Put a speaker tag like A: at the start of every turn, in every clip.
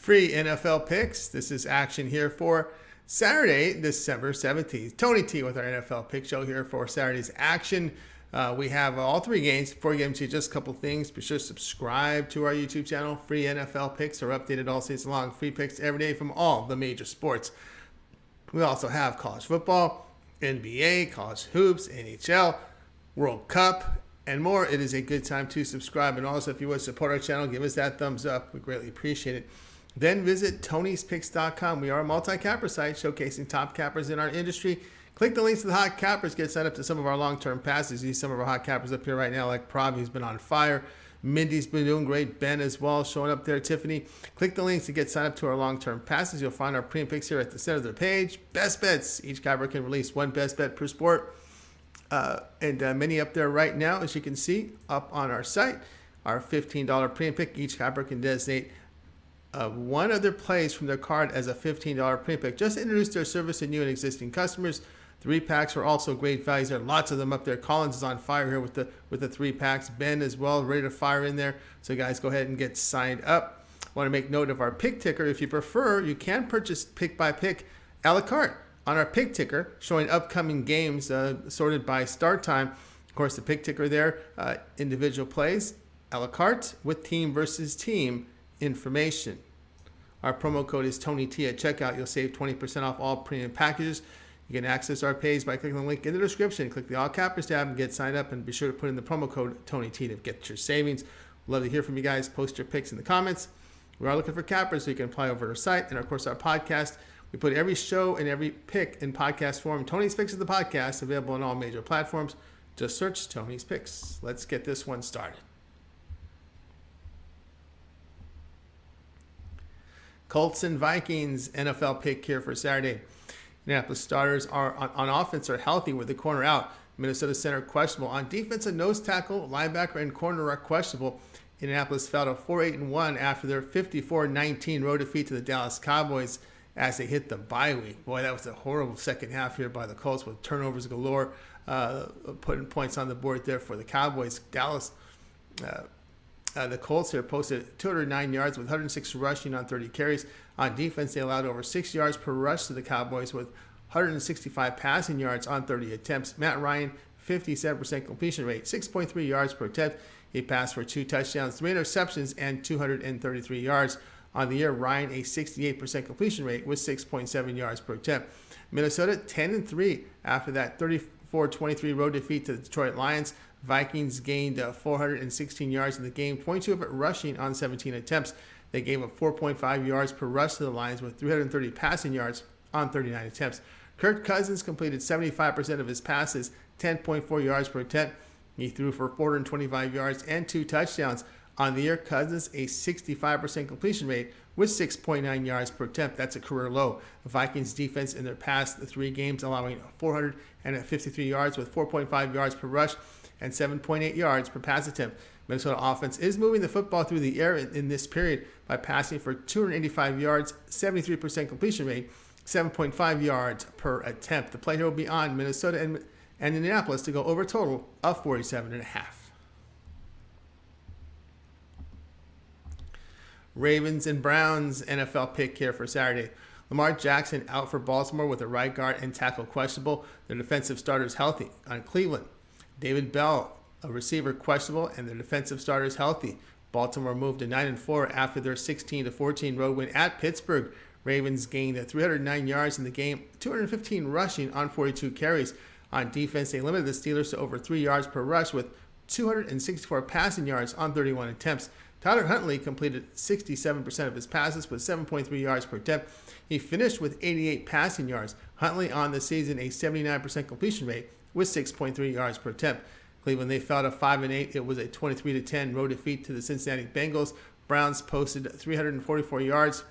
A: Free NFL picks. This is action here for Saturday, December 17th. Tony T with our NFL pick show here for Saturday's action. We have all three games, four games here, just a couple things. Be sure to subscribe to our YouTube channel. Free NFL picks are updated all season long. Free picks every day from all the major sports. We also have college football, NBA, college hoops, NHL, World Cup, and more. It is a good time to subscribe. And also, if you would support our channel, give us that thumbs up. We greatly appreciate it. Then visit Tony'sPicks.com. We are a multi-capper site showcasing top cappers in our industry. Click the links to the hot cappers. Get signed up to some of our long-term passes. You see some of our hot cappers up here right now, like Pravi, who's been on fire. Mindy's been doing great. Ben as well, showing up there. Tiffany. Click the links to get signed up to our long-term passes. You'll find our premium picks here at the center of the page. Best bets. Each capper can release one best bet per sport. And many up there right now, as you can see, up on our site. Our $15 premium pick. Each capper can designate one of their plays from their card as a $15 premium pick. Just to introduce their service to new and existing customers. 3-packs are also great values. There are lots of them up there. Collins is on fire here with the 3-packs. Ben as well, ready to fire in there. So guys, go ahead and get signed up. I want to make note of our pick ticker. If you prefer, you can purchase pick by pick a la carte on our pick ticker, showing upcoming games sorted by start time. Of course, the pick ticker there, individual plays, a la carte with team versus team information. Our promo code is TonyT at checkout. You'll save 20% off all premium packages. You can access our page by clicking the link in the description. Click the All Cappers tab and get signed up. And be sure to put in the promo code TonyT to get your savings. We'd love to hear from you guys. Post your picks in the comments. We are looking for cappers, so you can apply over our site. And, of course, our podcast. We put every show and every pick in podcast form. Tony's Picks is the podcast, available on all major platforms. Just search Tony's Picks. Let's get this one started. Colts and Vikings NFL pick here for Saturday. Indianapolis starters are on offense are healthy with the corner out. Minnesota center questionable. On defense, a nose tackle, linebacker, and corner are questionable. Indianapolis fell to 4-8-1 after their 54-19 road defeat to the Dallas Cowboys as they hit the bye week. Boy, that was a horrible second half here by the Colts with turnovers galore, putting points on the board there for the Cowboys. The Colts here posted 209 yards with 106 rushing on 30 carries. On defense, they allowed over 6 yards per rush to the Cowboys with 165 passing yards on 30 attempts. Matt Ryan, 57% completion rate, 6.3 yards per attempt. He passed for 2 touchdowns, 3 interceptions, and 233 yards. On the year, Ryan, a 68% completion rate with 6.7 yards per attempt. Minnesota, 10-3 after that 34-23 road defeat to the Detroit Lions. Vikings gained 416 yards in the game, 22 of it rushing on 17 attempts. They gave up 4.5 yards per rush to the Lions with 330 passing yards on 39 attempts. Kirk Cousins completed 75% of his passes, 10.4 yards per attempt. He threw for 425 yards and 2 touchdowns. On the year, Cousins a 65% completion rate with 6.9 yards per attempt. That's a career low. The Vikings defense in their past 3 games allowing 453 yards with 4.5 yards per rush and 7.8 yards per pass attempt. Minnesota offense is moving the football through the air in this period by passing for 285 yards, 73% completion rate, 7.5 yards per attempt. The play here will be on Minnesota and Indianapolis to go over a total of 47.5. Ravens and Browns NFL pick here for Saturday. Lamar Jackson out for Baltimore with a right guard and tackle questionable. Their defensive starters healthy. On Cleveland, David Bell, a receiver questionable, and their defensive starters healthy. Baltimore moved to 9-4 after their 16-14 road win at Pittsburgh. Ravens gained 309 yards in the game, 215 rushing on 42 carries. On defense, they limited the Steelers to over 3 yards per rush with 264 passing yards on 31 attempts. Tyler Huntley completed 67% of his passes with 7.3 yards per attempt. He finished with 88 passing yards. Huntley on the season a 79% completion rate with 6.3 yards per attempt. Cleveland, they fell to 5-8. It was a 23-10 road defeat to the Cincinnati Bengals. Browns posted 344 yards,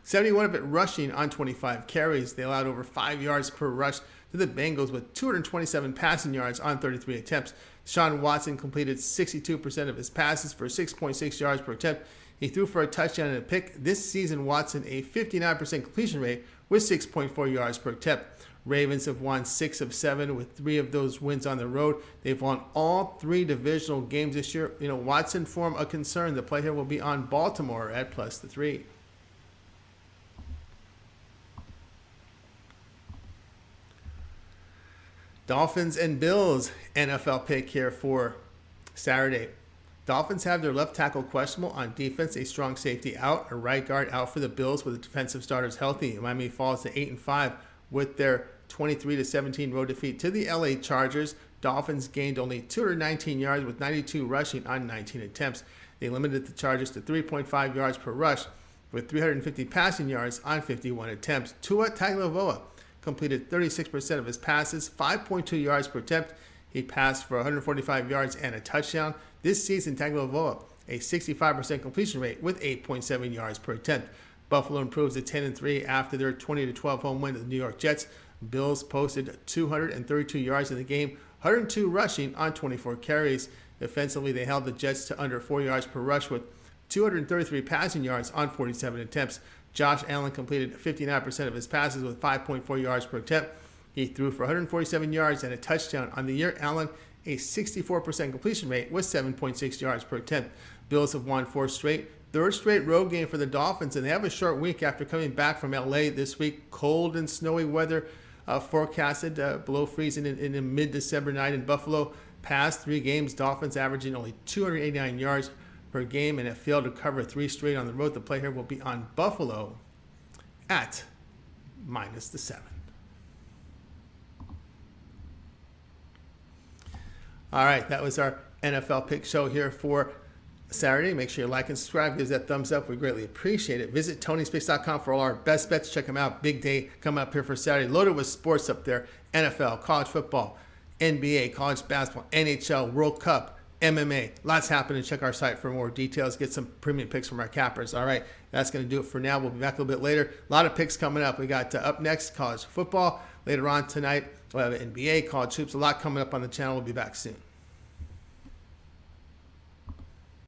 A: 71 of it rushing on 25 carries. They allowed over 5 yards per rush to the Bengals with 227 passing yards on 33 attempts. Deshaun Watson completed 62% of his passes for 6.6 yards per attempt. He threw for a touchdown and a pick. This season, Watson a 59% completion rate with 6.4 yards per attempt. Ravens have won 6 of 7 with 3 of those wins on the road. They've won all 3 divisional games this year. Watson form a concern. The play here will be on Baltimore at +3. Dolphins and Bills NFL pick here for Saturday. Dolphins have their left tackle questionable on defense, a strong safety out, a right guard out for the Bills with the defensive starters healthy. Miami falls to 8-5 with their 23-17 road defeat to the LA Chargers. Dolphins gained only 219 yards with 92 rushing on 19 attempts. They limited the Chargers to 3.5 yards per rush with 350 passing yards on 51 attempts. Tua Tagovailoa completed 36% of his passes, 5.2 yards per attempt. He passed for 145 yards and a touchdown. This season, Tagovailoa, a 65% completion rate with 8.7 yards per attempt. Buffalo improves to 10-3 after their 20-12 home win to the New York Jets. Bills posted 232 yards in the game, 102 rushing on 24 carries. Defensively, they held the Jets to under 4 yards per rush with 233 passing yards on 47 attempts. Josh Allen completed 59% of his passes with 5.4 yards per attempt. He threw for 147 yards and a touchdown. On the year, Allen, a 64% completion rate with 7.6 yards per attempt. Bills have won 4 straight. Third straight road game for the Dolphins, and they have a short week after coming back from LA this week. Cold and snowy weather forecasted, below freezing in a mid-December night in Buffalo. Past 3 games, Dolphins averaging only 289 yards per game and have failed to cover 3 straight on the road. The play here will be on Buffalo at -7. All right, that was our NFL pick show here for Saturday. Make sure you like and subscribe. Give us that thumbs up. We greatly appreciate it. Visit TonySpace.com for all our best bets. Check them out. Big day coming up here for Saturday. Loaded with sports up there. NFL, college football, NBA, college basketball, NHL, World Cup, MMA. Lots happening. Check our site for more details. Get some premium picks from our cappers. All right, that's going to do it for now. We'll be back a little bit later. A lot of picks coming up. We got up next, college football. Later on tonight, we'll have NBA, college hoops. A lot coming up on the channel. We'll be back soon.